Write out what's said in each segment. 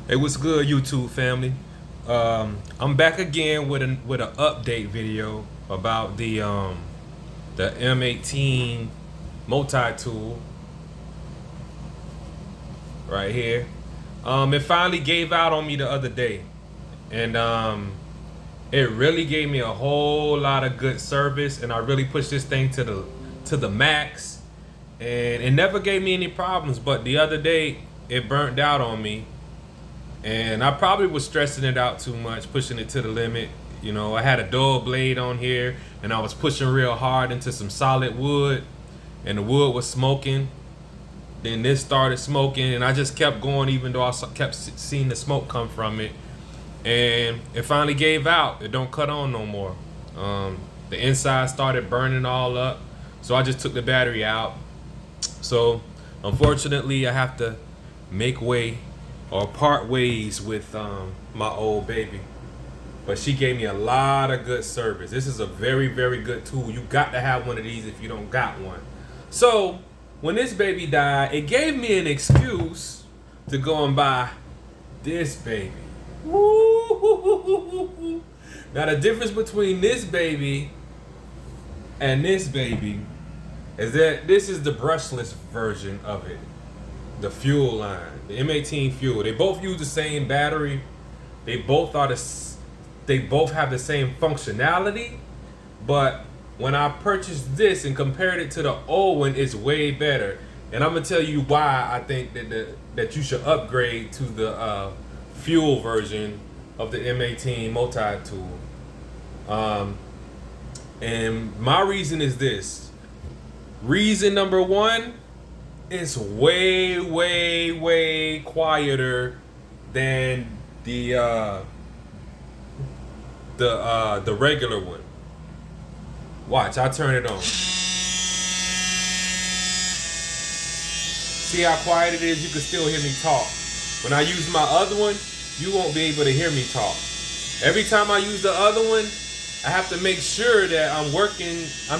Hey, what's good, YouTube family? I'm back again with an update video about the M18 Multi Tool right here. It finally gave out on me the other day, and it really gave me a whole lot of good service, and I really pushed this thing to the max, and it never gave me any problems. But the other day, it burnt out on me. And I probably was stressing it out too much, pushing it to the limit. You know, I had a dull blade on here and I was pushing real hard into some solid wood and the wood was smoking. Then this started smoking and I just kept going even though I kept seeing the smoke come from it. And it finally gave out. It don't cut on no more. The inside started burning all up. So I just took the battery out. So unfortunately I have to make way or part ways with my old baby. But she gave me a lot of good service. This is a very, very good tool. You got to have one of these if you don't got one. So when this baby died, it gave me an excuse to go and buy this baby. Woo! Now the difference between this baby and this baby is that this is the brushless version of it. The fuel line, the M18 fuel. They both use the same battery. They both have the same functionality. But when I purchased this and compared it to the old one, it's way better. And I'm gonna tell you why I think that you should upgrade to the fuel version of the M18 Multi Tool. And my reason is this. Reason number one. It's way, way, way quieter than the regular one. Watch, I turn it on. See how quiet it is? You can still hear me talk. When I use my other one, you won't be able to hear me talk. Every time I use the other one, I have to make sure that I'm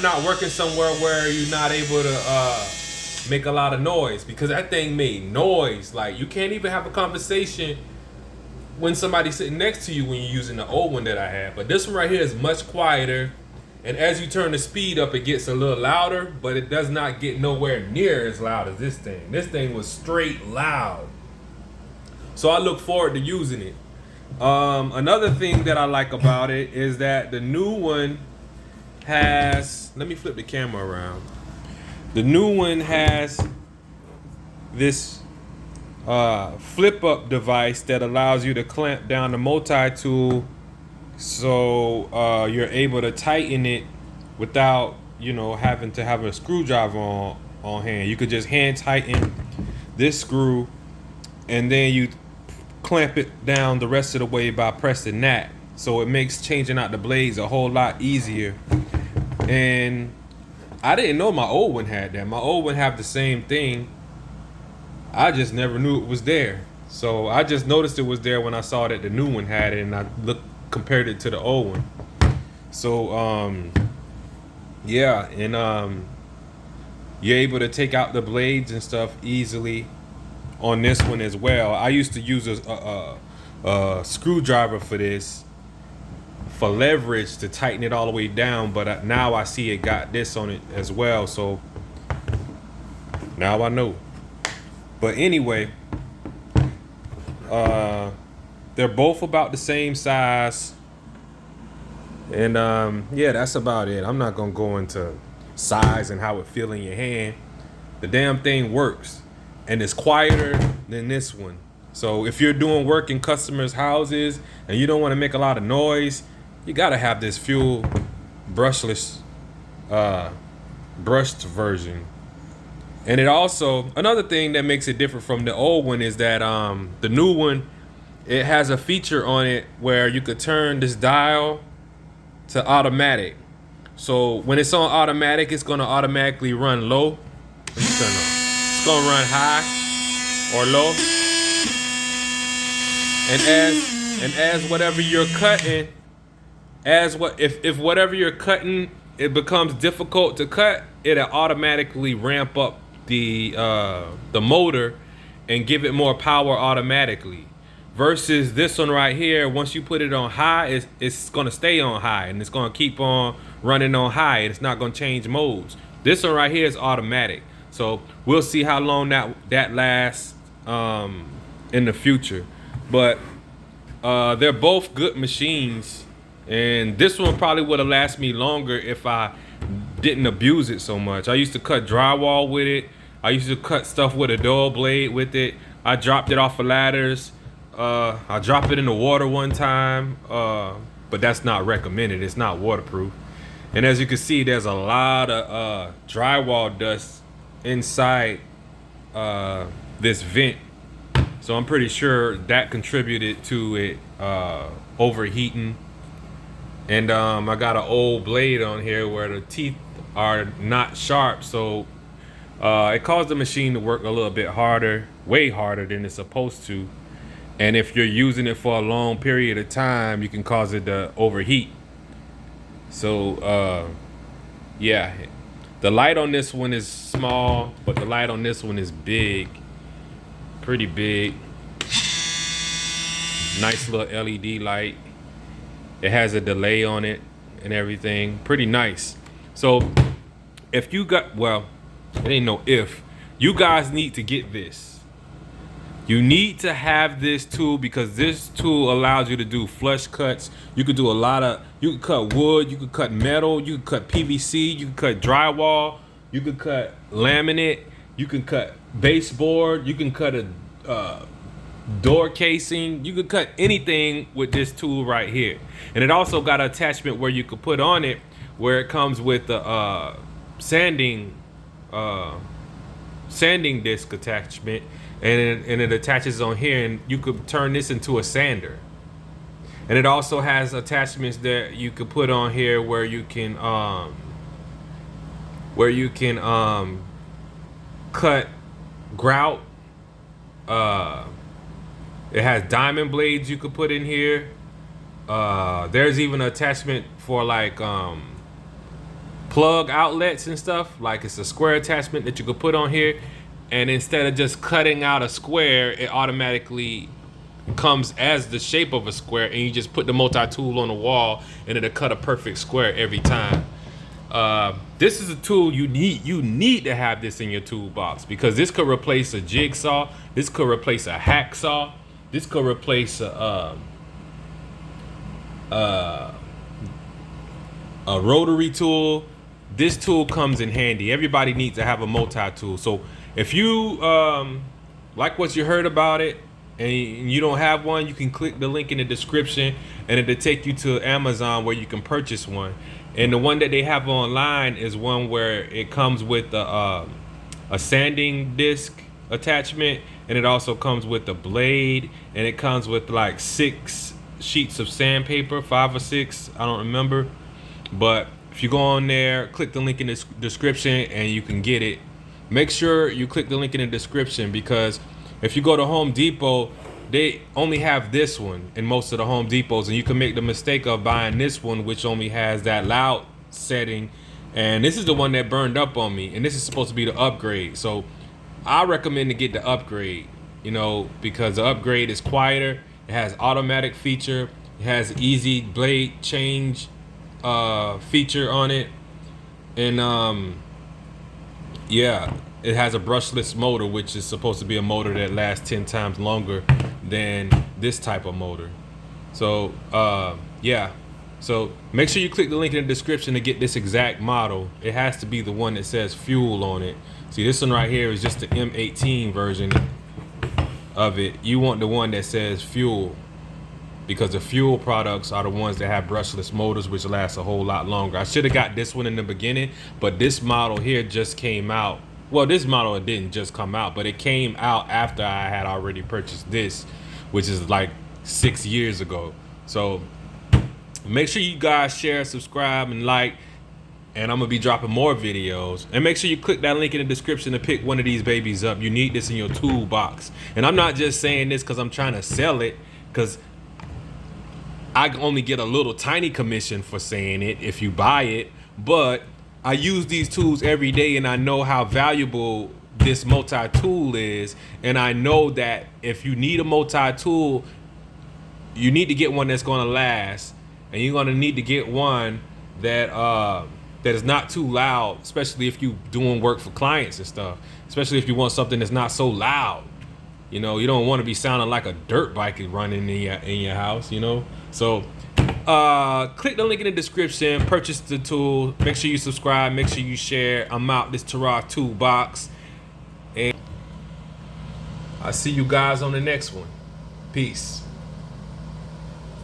not working somewhere where you're not able to make a lot of noise, because that thing made noise. Like, you can't even have a conversation when somebody's sitting next to you when you're using the old one that I had. But this one right here is much quieter, and as you turn the speed up, it gets a little louder, but it does not get nowhere near as loud as this thing. This thing was straight loud. So I look forward to using it. Another thing that I like about it is that the new one has, let me flip the camera around. The new one has this flip-up device that allows you to clamp down the multi-tool, so you're able to tighten it without, having to have a screwdriver on hand. You could just hand tighten this screw, and then you clamp it down the rest of the way by pressing that. So it makes changing out the blades a whole lot easier. And I didn't know my old one had that. My old one had the same thing. I just never knew it was there. So I just noticed it was there when I saw that the new one had it, and I compared it to the old one. So yeah, and you're able to take out the blades and stuff easily on this one as well. I used to use a screwdriver for this, for leverage, to tighten it all the way down, but now I see it got this on it as well, so now I know. But anyway, they're both about the same size, and yeah, that's about it. I'm not gonna go into size and how it feel in your hand. The damn thing works, and it's quieter than this one. So if you're doing work in customers' houses and you don't want to make a lot of noise, you gotta have this fuel brushless, brushed version. And it also, another thing that makes it different from the old one is that the new one, it has a feature on it where you could turn this dial to automatic. So when it's on automatic, it's gonna automatically run low. Let me turn on. It's gonna run high or low. And as whatever you're cutting, if whatever you're cutting, it becomes difficult to cut, it'll automatically ramp up the motor and give it more power automatically. versus this one right here. Once you put it on high, it's gonna stay on high, and it's gonna keep on running on high, and it's not gonna change modes. This one right here is automatic, so we'll see how long that lasts in the future. But they're both good machines, and this one probably would have lasted me longer if I didn't abuse it so much. I used to cut drywall with it. I used to cut stuff with a door blade with it. I dropped it off of ladders. I dropped it in the water one time, but that's not recommended. It's not waterproof. And as you can see, there's a lot of drywall dust inside this vent. So I'm pretty sure that contributed to it overheating. And I got an old blade on here where the teeth are not sharp, so it caused the machine to work a little bit harder, way harder than it's supposed to. And if you're using it for a long period of time, you can cause it to overheat. So yeah, the light on this one is small, but the light on this one is big, pretty big. Nice little LED light. It has a delay on it and everything. Pretty nice. So if you got, well, it ain't no if, you guys need to get this. You need to have this tool because this tool allows you to do flush cuts. You could do a lot of, you could cut wood, you could cut metal, you could cut PVC, you could cut drywall, you could cut laminate, you can cut baseboard, you can cut a door casing, you could cut anything with this tool right here. And it also got an attachment where you could put on it, where it comes with the sanding disc attachment, and it attaches on here, and you could turn this into a sander. And it also has attachments that you could put on here where you can cut grout. It has diamond blades you could put in here. There's even an attachment for like plug outlets and stuff. Like it's a square attachment that you could put on here, and instead of just cutting out a square, it automatically comes as the shape of a square, and you just put the multi-tool on the wall and it'll cut a perfect square every time. This is a tool you need to have this in your toolbox, because this could replace a jigsaw, this could replace a hacksaw, this could replace a rotary tool. This tool comes in handy. Everybody needs to have a multi-tool. So if you like what you heard about it and you don't have one, you can click the link in the description and it'll take you to Amazon where you can purchase one. And the one that they have online is one where it comes with a sanding disc attachment, and it also comes with a blade, and it comes with like 6 sheets of sandpaper, 5 or 6, I don't remember. But if you go on there, click the link in the description and you can get it. Make sure you click the link in the description, because if you go to Home Depot, they only have this one in most of the Home Depots, and you can make the mistake of buying this one, which only has that loud setting. And this is the one that burned up on me, and this is supposed to be the upgrade. So I recommend to get the upgrade, you know, because the upgrade is quieter. It has automatic feature. It has easy blade change feature on it, and yeah, it has a brushless motor, which is supposed to be a motor that lasts 10 times longer than this type of motor. So yeah, so make sure you click the link in the description to get this exact model. It has to be the one that says fuel on it. See, this one right here is just the M18 version of it. You want the one that says fuel, because the fuel products are the ones that have brushless motors, which last a whole lot longer. I should have got this one in the beginning, but this model here just came out. Well, this model didn't just come out, but it came out after I had already purchased this, which is like 6 years ago. So make sure you guys share, subscribe, and like, and I'm gonna be dropping more videos. And make sure you click that link in the description to pick one of these babies up. You need this in your toolbox. And I'm not just saying this because I'm trying to sell it, because I only get a little tiny commission for saying it if you buy it. But I use these tools every day, and I know how valuable this multi-tool is. And I know that if you need a multi-tool, you need to get one that's going to last, and you're going to need to get one that that is not too loud, especially if you doing work for clients and stuff. Especially if you want something that's not so loud. You know, you don't want to be sounding like a dirt bike running in your house. You know, so click the link in the description. Purchase the tool. Make sure you subscribe. Make sure you share. I'm out. This Terra Toolbox, and I'll see you guys on the next one. Peace.